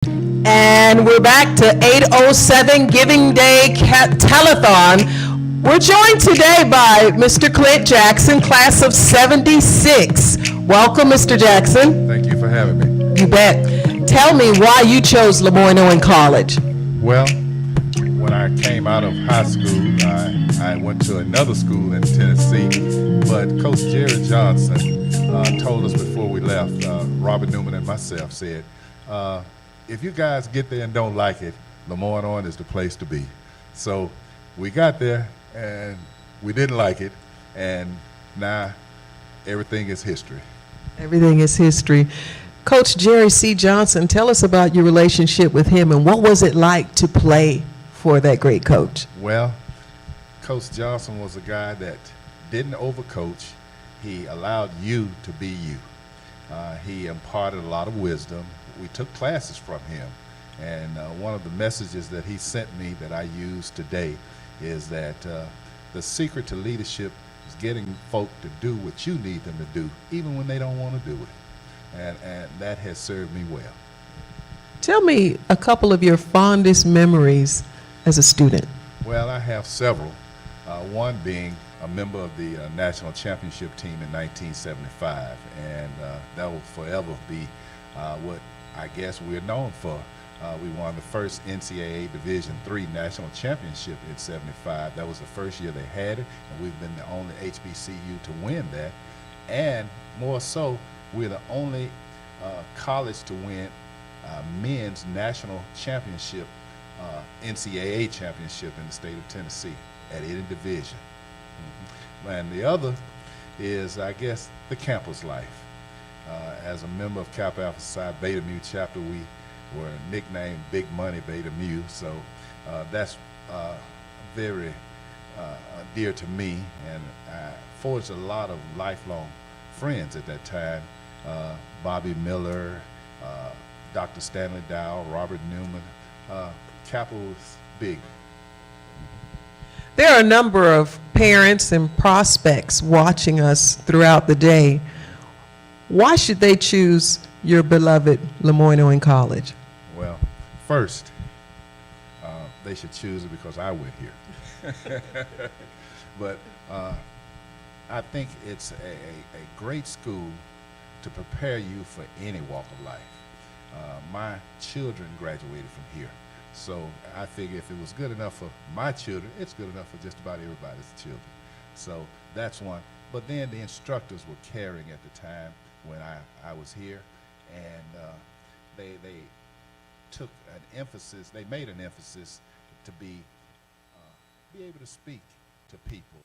And we're back to 807 Giving Day Telethon. We're joined today by Mr. Clint Jackson, class of 76. Welcome, Mr. Jackson. Thank you for having me. You bet. Tell me why you chose LeMoyne Owen College. Well, when I came out of high school, I went to another school in Tennessee, but Coach Jerry Johnson told us before we left, Robert Newman and myself said, if you guys get there and don't like it, LeMoyne Owen is the place to be. So we got there and we didn't like it, and now everything is history. Everything is history. Coach Jerry C. Johnson, tell us about your relationship with him and what was it like to play for that great coach? Well, Coach Johnson was a guy that didn't overcoach. He allowed you to be you. He imparted a lot of wisdom. We took classes from him, and one of the messages that he sent me that I use today is that the secret to leadership is getting folk to do what you need them to do, even when they don't want to do it, and that has served me well. Tell me a couple of your fondest memories as a student. Well, I have several. One being a member of the national championship team in 1975, and that will forever be what I guess we're known for. We won the first NCAA Division III national championship in '75. That was the first year they had it, and we've been the only HBCU to win that. And more so, we're the only college to win men's national championship, NCAA championship in the state of Tennessee at any division. And the other is, I guess, the campus life. As a member of Kappa Alpha Psi Beta Mu chapter, we were nicknamed Big Money Beta Mu, so that's very dear to me, and I forged a lot of lifelong friends at that time. Bobby Miller, Dr. Stanley Dow, Robert Newman. Kappa was big. There are a number of parents and prospects watching us throughout the day. Why should they choose your beloved LeMoyne Owen College? Well, first, they should choose it because I went here. But I think it's a great school to prepare you for any walk of life. My children graduated from here, so I figure if it was good enough for my children, it's good enough for just about everybody's children. So that's one. But then the instructors were caring at the time when I was here, and they took an emphasis, they made an emphasis to be able to speak to people.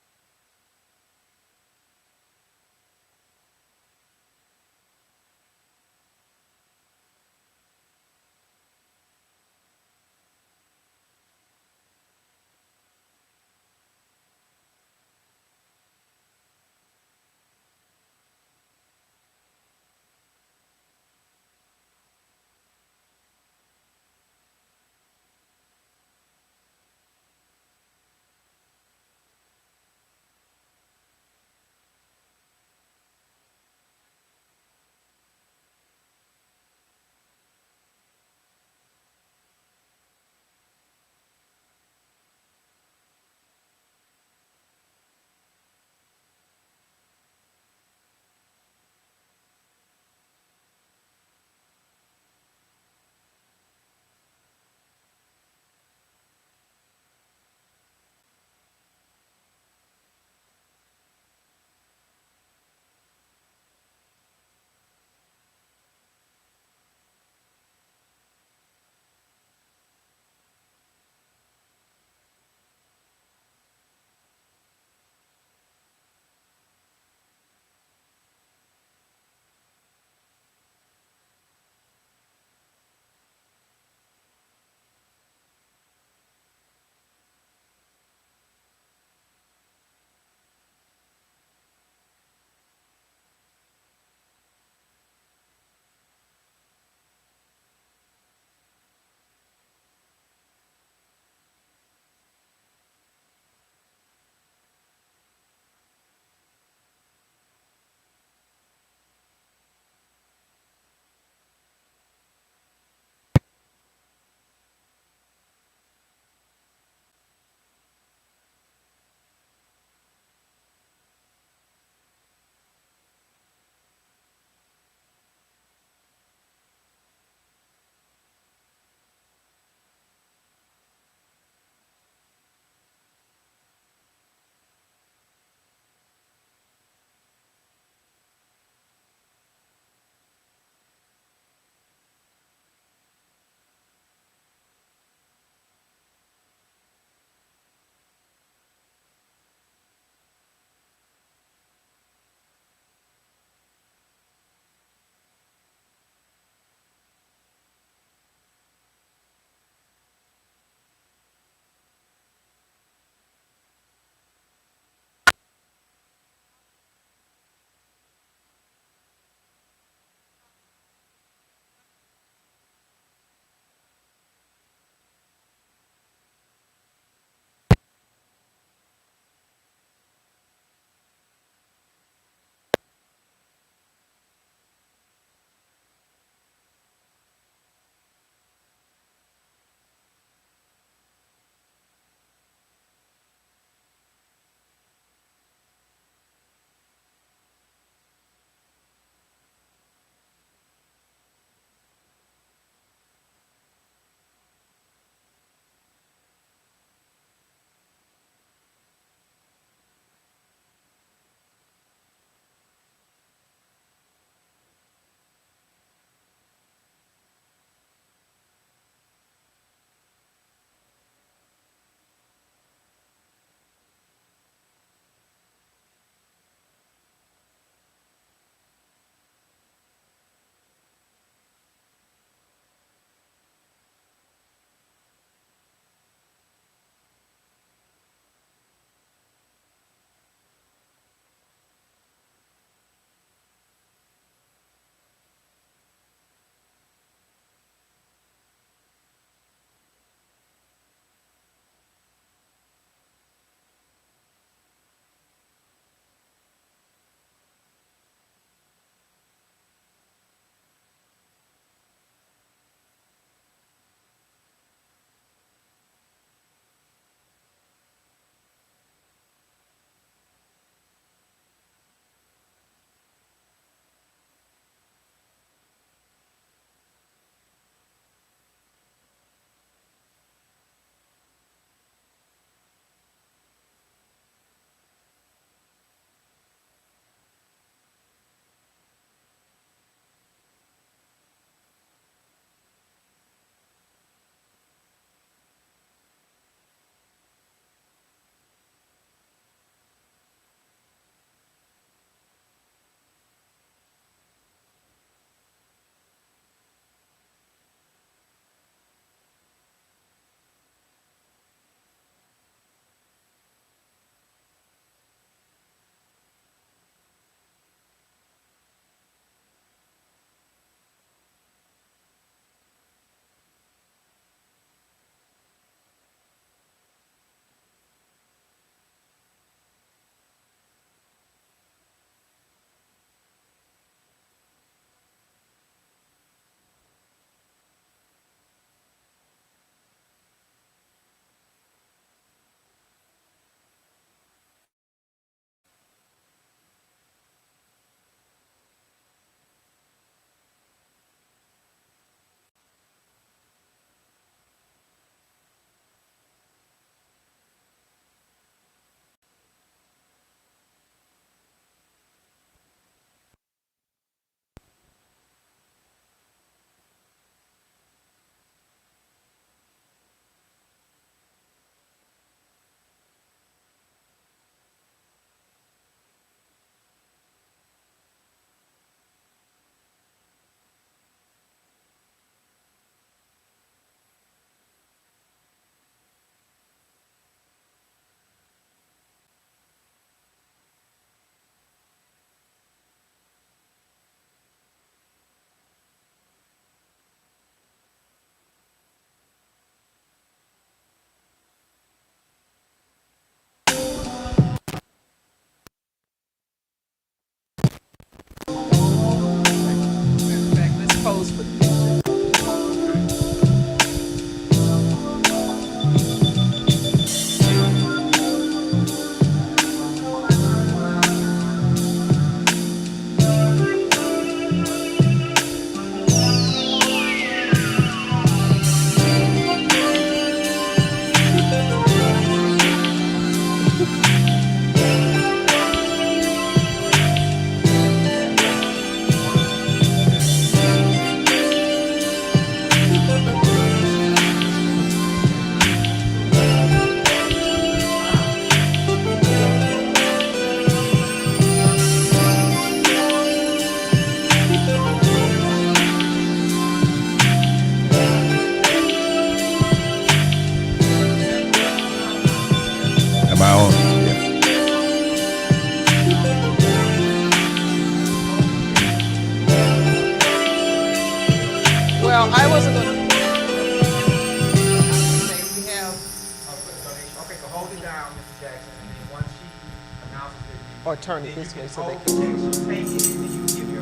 or turn it this way so they can. Take it and you give your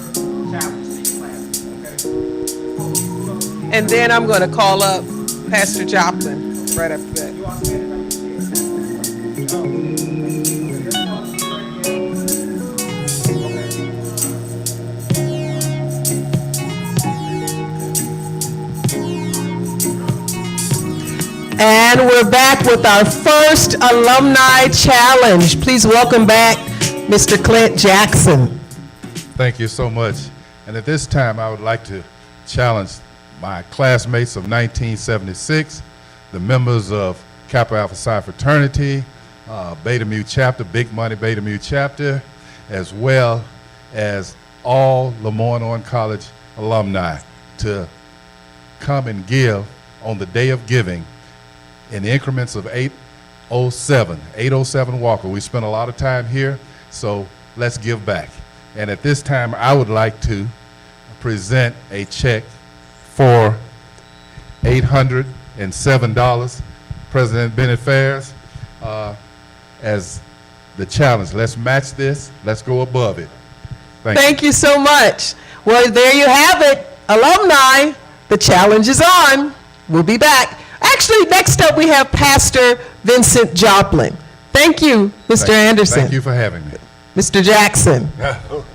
challenge to your class, okay? And then I'm going to call up Pastor Joplin right after that. You all stand by your chair. And we're back with our first alumni challenge. Please welcome back Mr. Clint Jackson. Thank you so much. And at this time, I would like to challenge my classmates of 1976, the members of Kappa Alpha Psi Fraternity, Beta Mu Chapter, Big Money Beta Mu Chapter, as well as all LeMoyne Owen College alumni to come and give on the day of giving in increments of 807 Walker. We spent a lot of time here, so let's give back. And at this time, I would like to present a check for $807, President Bennett Fairs, as the challenge. Let's match this. Let's go above it. Thank you so much. Well, there you have it, alumni. The challenge is on. We'll be back. Actually, next up we have Pastor Vincent Joplin. Thank you, Mr. Anderson. Thank you for having me. Mr. Jackson. Okay. That's all right.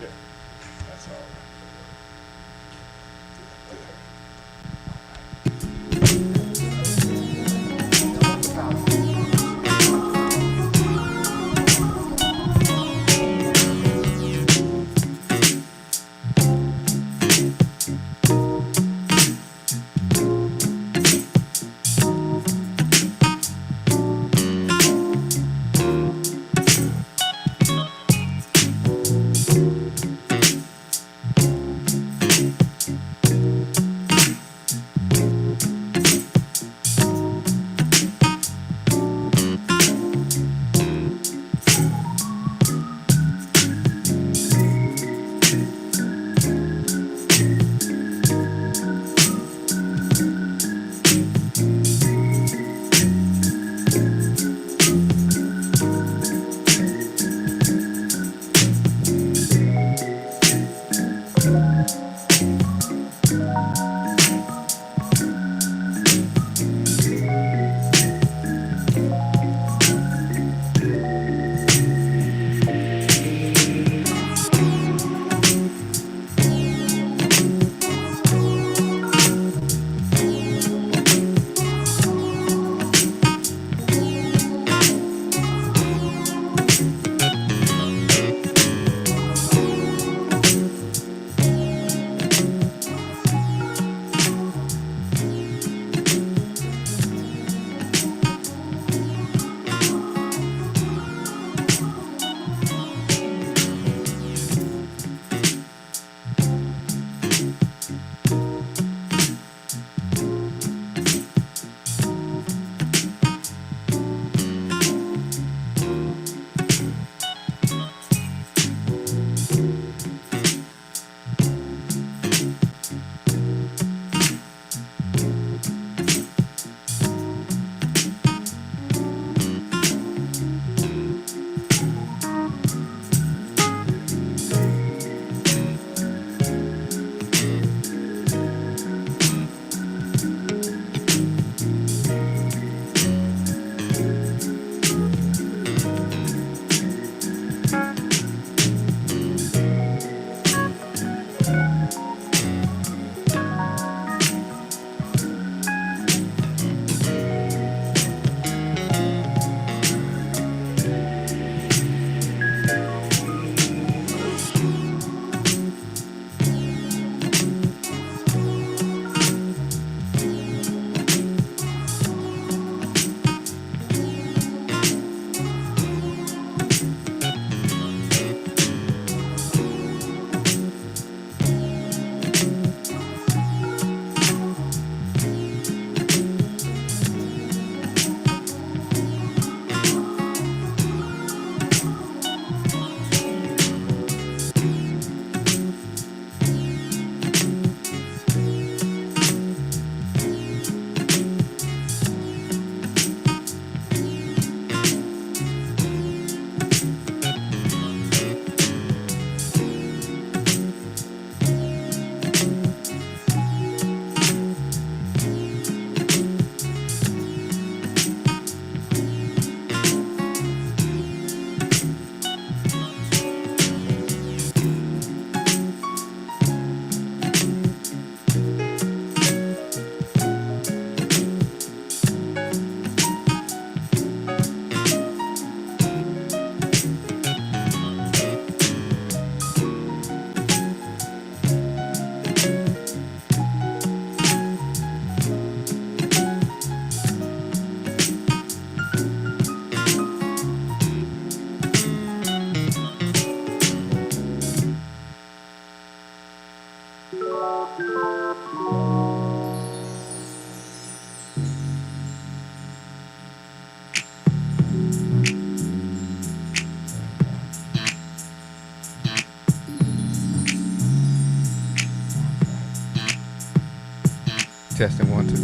Testing 1, 2.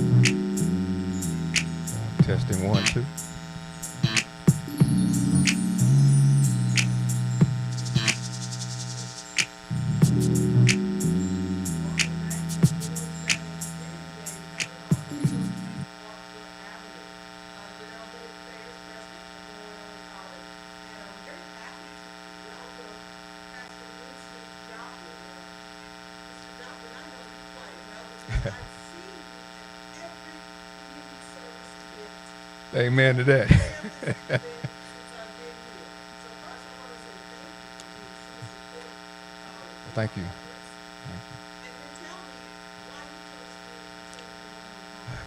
Testing 1, 2. Amen to that. Thank you.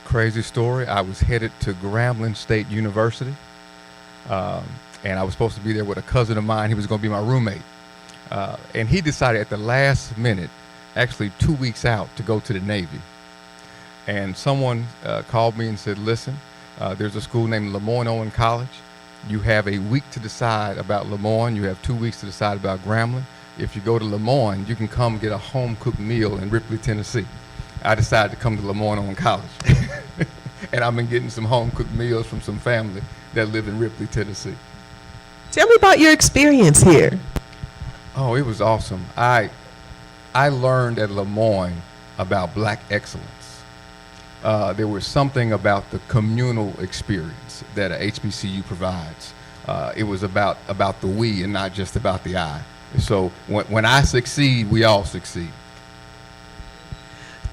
Crazy story. I was headed to Grambling State University, and I was supposed to be there with a cousin of mine. He was going to be my roommate. And he decided at the last minute, actually 2 weeks out, to go to the Navy. And someone called me and said, listen, there's a school named LeMoyne Owen College. You have a week to decide about LeMoyne. You have 2 weeks to decide about Grambling. If you go to LeMoyne, you can come get a home-cooked meal in Ripley, Tennessee. I decided to come to LeMoyne Owen College. And I've been getting some home-cooked meals from some family that live in Ripley, Tennessee. Tell me about your experience here. Oh, it was awesome. I learned at LeMoyne about black excellence. There was something about the communal experience that a HBCU provides. It was about the we and not just about the I. So when I succeed, we all succeed.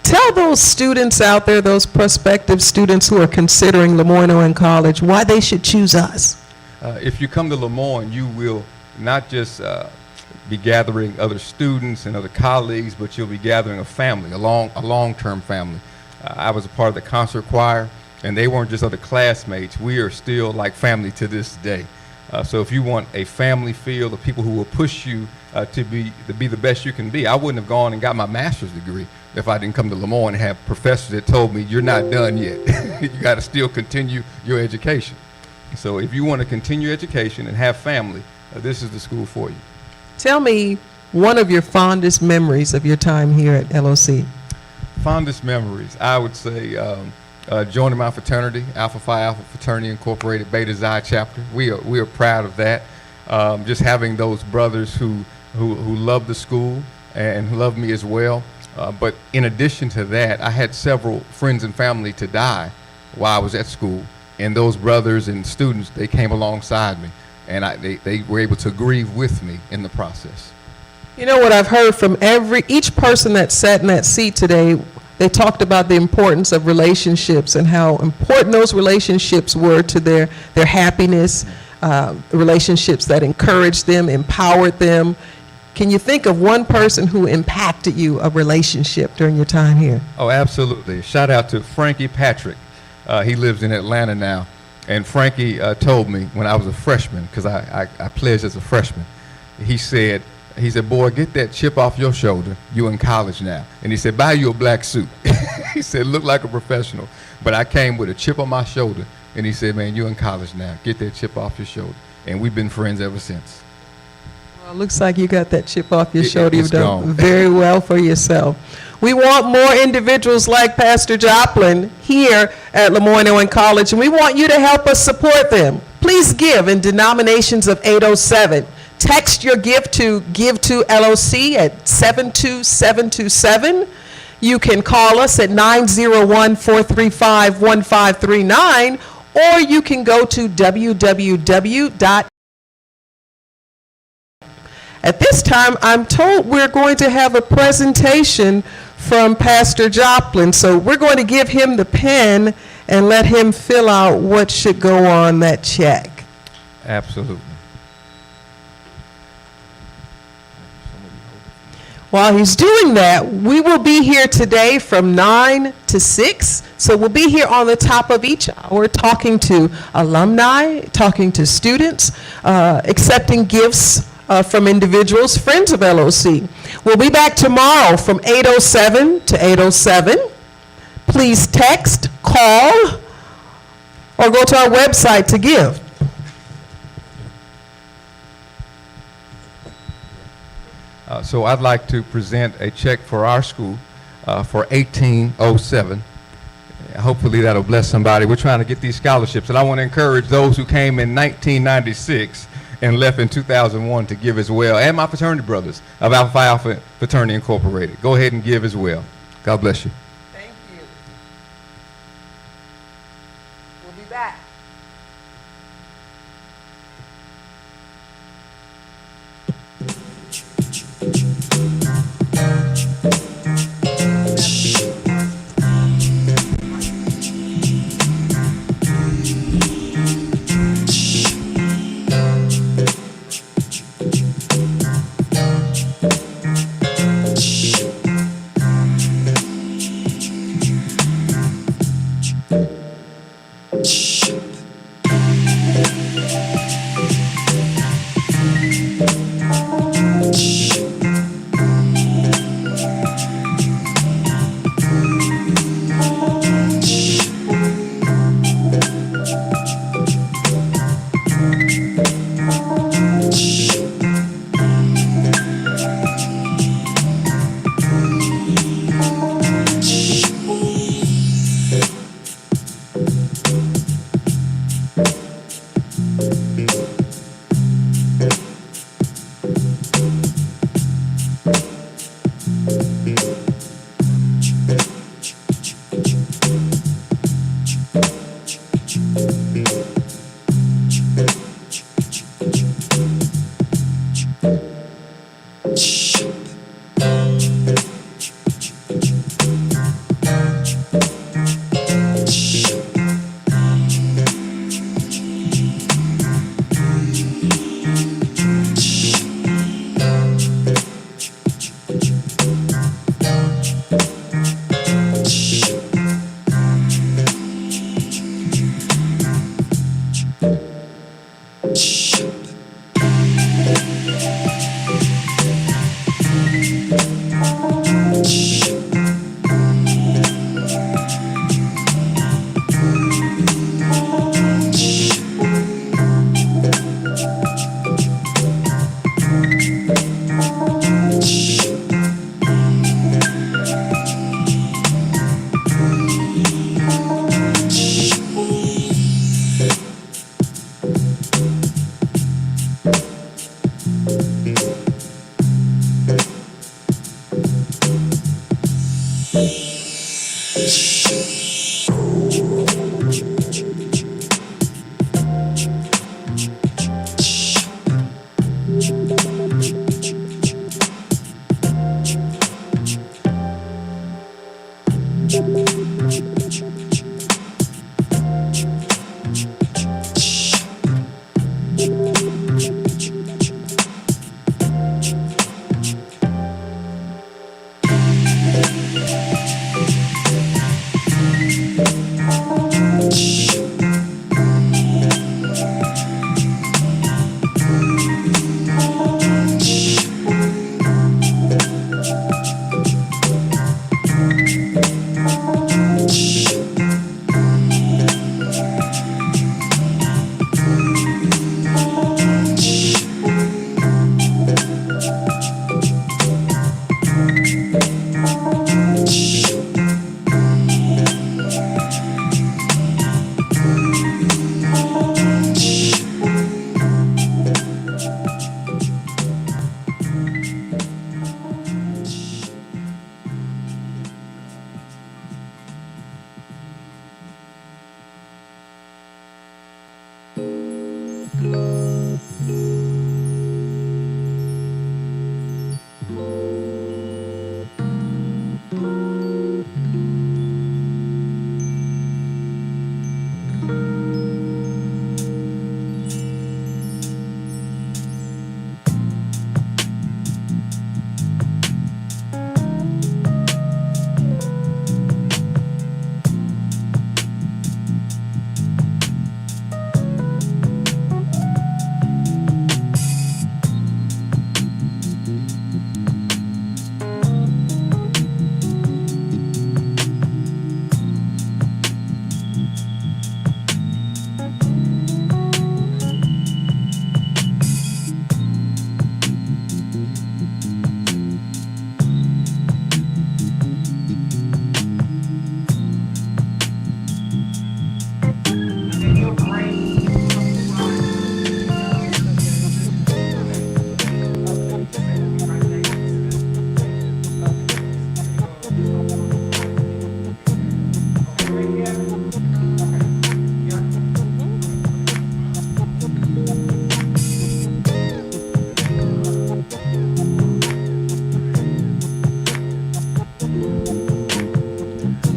Tell those students out there, those prospective students who are considering LeMoyne Owen College, why they should choose us. If you come to LeMoyne, you will not just be gathering other students and other colleagues, but you'll be gathering a family, a long-term family. I was a part of the concert choir, and they weren't just other classmates. We are still like family to this day. So if you want a family feel of people who will push you to be the best you can be, I wouldn't have gone and got my master's degree if I didn't come to LeMoyne and have professors that told me, you're not done yet. You got to still continue your education. So if you want to continue education and have family, this is the school for you. Tell me one of your fondest memories of your time here at LOC. Fondest memories, I would say joining my fraternity, Alpha Phi Alpha Fraternity Incorporated, Beta Xi chapter. We are proud of that. Just having those brothers who love the school and who love me as well. But in addition to that, I had several friends and family to die while I was at school. And those brothers and students, they came alongside me. And they were able to grieve with me in the process. You know what I've heard from each person that sat in that seat today, they talked about the importance of relationships and how important those relationships were to their happiness, relationships that encouraged them, empowered them. Can you think of one person who impacted you, a relationship during your time here? Oh, absolutely. Shout out to Frankie Patrick. He lives in Atlanta now. And Frankie told me when I was a freshman, because I pledged as a freshman, he said, boy, get that chip off your shoulder. You in college now. And he said, buy you a black suit. He said, look like a professional. But I came with a chip on my shoulder. And he said, man, you in college now. Get that chip off your shoulder. And we've been friends ever since. Well, it looks like you got that chip off your shoulder. You've done gone. very well for yourself. We want more individuals like Pastor Joplin here at LeMoyne Owen College, and we want you to help us support them. Please give in denominations of 807. Text your gift to Give to LOC at 72727. You can call us at 901-435-1539, or you can go to www. At this time, I'm told we're going to have a presentation from Pastor Joplin, so we're going to give him the pen and let him fill out what should go on that check. Absolutely. While he's doing that, we will be here today from 9 to 6. So we'll be here on the top of each hour talking to alumni, talking to students, accepting gifts from individuals, friends of LOC. We'll be back tomorrow from 8:07 to 8:07. Please text, call, or go to our website to give. So I'd like to present a check for our school for $1807. Hopefully that'll bless somebody. We're trying to get these scholarships, and I want to encourage those who came in 1996 and left in 2001 to give as well, and my fraternity brothers of Alpha Phi Alpha Fraternity Incorporated. Go ahead and give as well. God bless you. Thank you. We'll be back.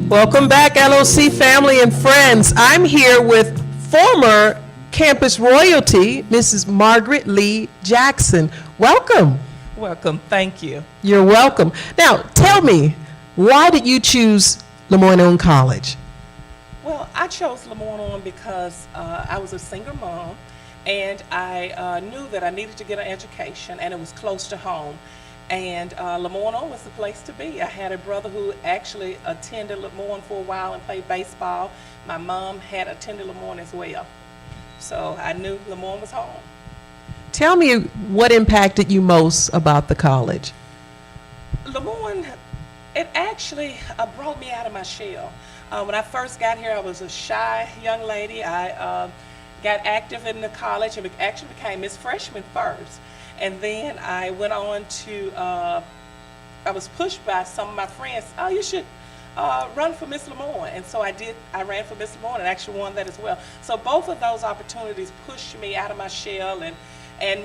Welcome back, LOC family and friends. I'm here with former campus royalty, Mrs. Margaret Lee Jackson. Welcome. Welcome, thank you. You're welcome. Now, tell me, why did you choose LeMoyne Owen College? Well, I chose LeMoyne Owen because I was a single mom, and I knew that I needed to get an education, and it was close to home. And LeMoyne Owen was the place to be. I had a brother who actually attended LeMoyne for a while and played baseball. My mom had attended LeMoyne as well. So I knew LeMoyne was home. Tell me what impacted you most about the college. LeMoyne, it actually brought me out of my shell. When I first got here, I was a shy young lady. I got active in the college and actually became Miss Freshman first. And then I went on to, I was pushed by some of my friends, oh, you should run for Miss LeMoyne. And so I did, I ran for Miss LeMoyne and actually won that as well. So both of those opportunities pushed me out of my shell and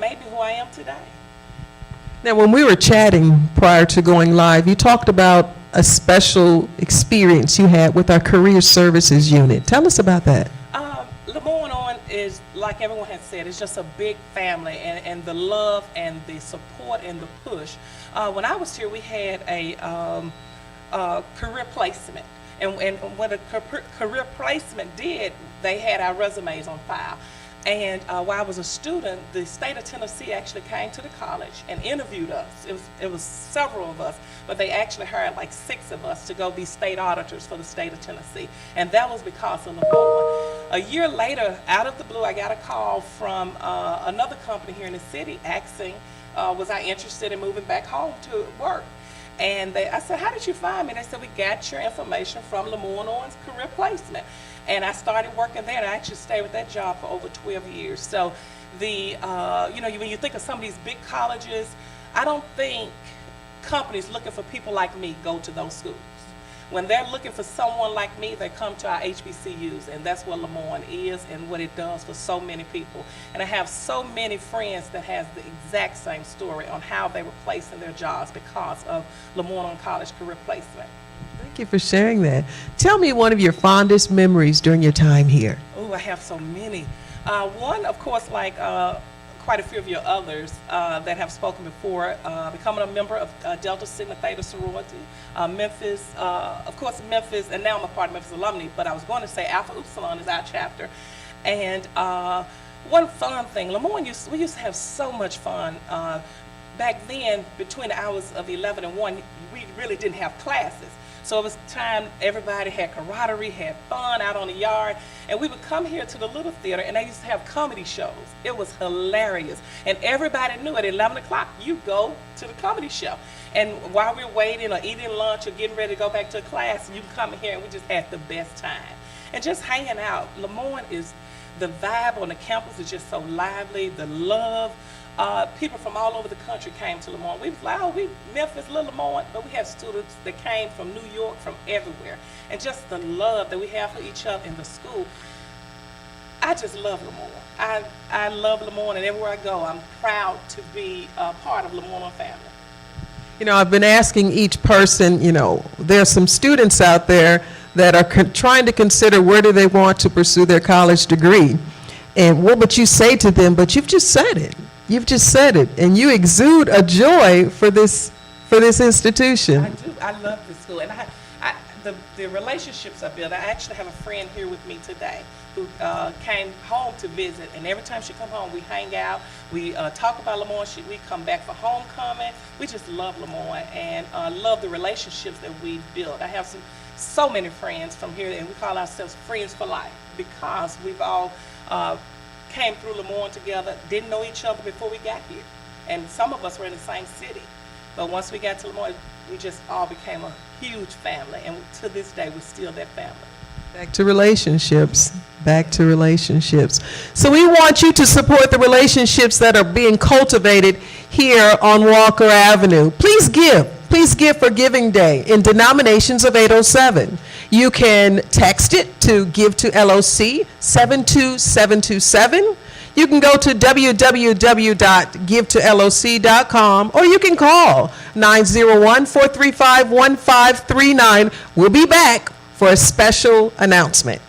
made me who I am today. Now, when we were chatting prior to going live, you talked about a special experience you had with our career services unit. Tell us about that. LeMoyne Owen is, like everyone has said, it's just a big family, and the love and the support and the push. When I was here, we had a career placement, and what a career placement did, they had our resumes on file. And while I was a student, the state of Tennessee actually came to the college and interviewed us. It was several of us, but they actually hired like 6 of us to go be state auditors for the state of Tennessee. And that was because of LeMoyne. A year later, out of the blue, I got a call from another company here in the city asking, was I interested in moving back home to work? And I said, how did you find me? They said, we got your information from LeMoyne Owen's career placement. And I started working there, and I actually stayed with that job for over 12 years. So the, when you think of some of these big colleges, I don't think companies looking for people like me go to those schools. When they're looking for someone like me, they come to our HBCUs, and that's what LeMoyne is and what it does for so many people. And I have so many friends that has the exact same story on how they were placed in their jobs because of LeMoyne Owen College career placement. Thank you for sharing that. Tell me one of your fondest memories during your time here. Oh, I have so many. One, of course, like quite a few of your others that have spoken before, becoming a member of Delta Sigma Theta sorority, Memphis, of course Memphis, and now I'm a part of Memphis alumni, but I was going to say Alpha Upsilon is our chapter. And one fun thing, LeMoyne, we used to have so much fun. Back then, between the hours of 11 and 1, we really didn't have classes. So it was time everybody had camaraderie, had fun out on the yard, and we would come here to the little theater, and they used to have comedy shows. It was hilarious, and everybody knew at 11 o'clock you go to the comedy show. And while we're waiting or eating lunch or getting ready to go back to class, you can come here, and we just had the best time. And just hanging out. LeMoyne is, the vibe on the campus is just so lively, the love. People from all over the country came to LeMoyne. We was like, oh, we Memphis, little LeMoyne, but we have students that came from New York, from everywhere. And just the love that we have for each other in the school. I just love LeMoyne. I love LeMoyne, and everywhere I go, I'm proud to be a part of LeMoyne family. You know, I've been asking each person, there's some students out there that are trying to consider where do they want to pursue their college degree. And what would you say to them? But you've just said it. You've just said it, and you exude a joy for this institution. I do. I love this school, and the relationships I build. I actually have a friend here with me today who came home to visit, and every time she come home, we hang out. We talk about LeMoyne. We come back for homecoming. We just love LeMoyne and love the relationships that we've built. I have so many friends from here, and we call ourselves friends for life because we've all came through LeMoyne together, didn't know each other before we got here. And some of us were in the same city. But once we got to LeMoyne, we just all became a huge family. And to this day, we're still that family. Back to relationships. Back to relationships. So we want you to support the relationships that are being cultivated here on Walker Avenue. Please give. Please give for Giving Day in denominations of 807. You can text it to Give to LOC 72727. You can go to www.givetoloc.com, or you can call 901-435-1539. We'll be back for a special announcement.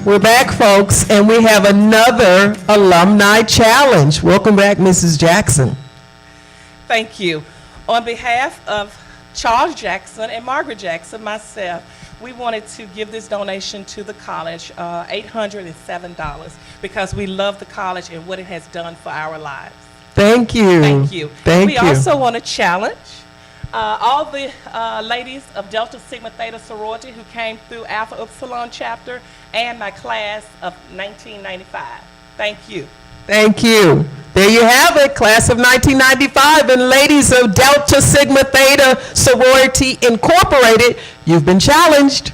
We're back, folks, and we have another alumni challenge. Welcome back, Mrs. Jackson. Thank you. On behalf of Charles Jackson and Margaret Jackson, myself, we wanted to give this donation to the college, $807, because we love the college and what it has done for our lives. Thank you. Thank you. Thank we you. also want to challenge all the ladies of Delta Sigma Theta sorority who came through Alpha Upsilon chapter and my class of 1995. Thank you. Thank you. There you have it, class of 1995 and ladies of Delta Sigma Theta Sorority Incorporated. You've been challenged.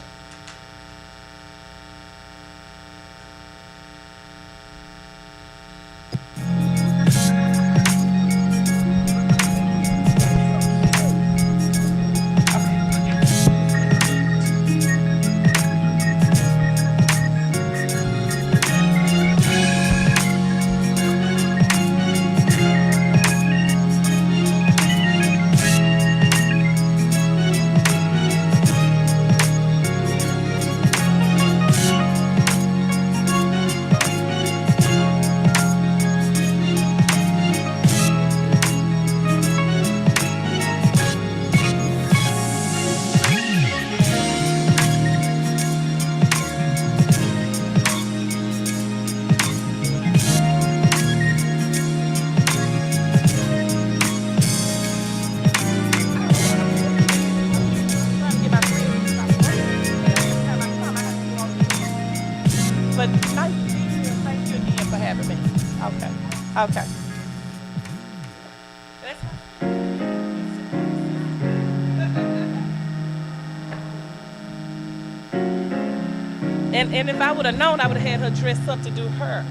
But nice to meet you and thank you again for having me. Okay. Okay. And if I would have known, I would have had her dressed up to do her.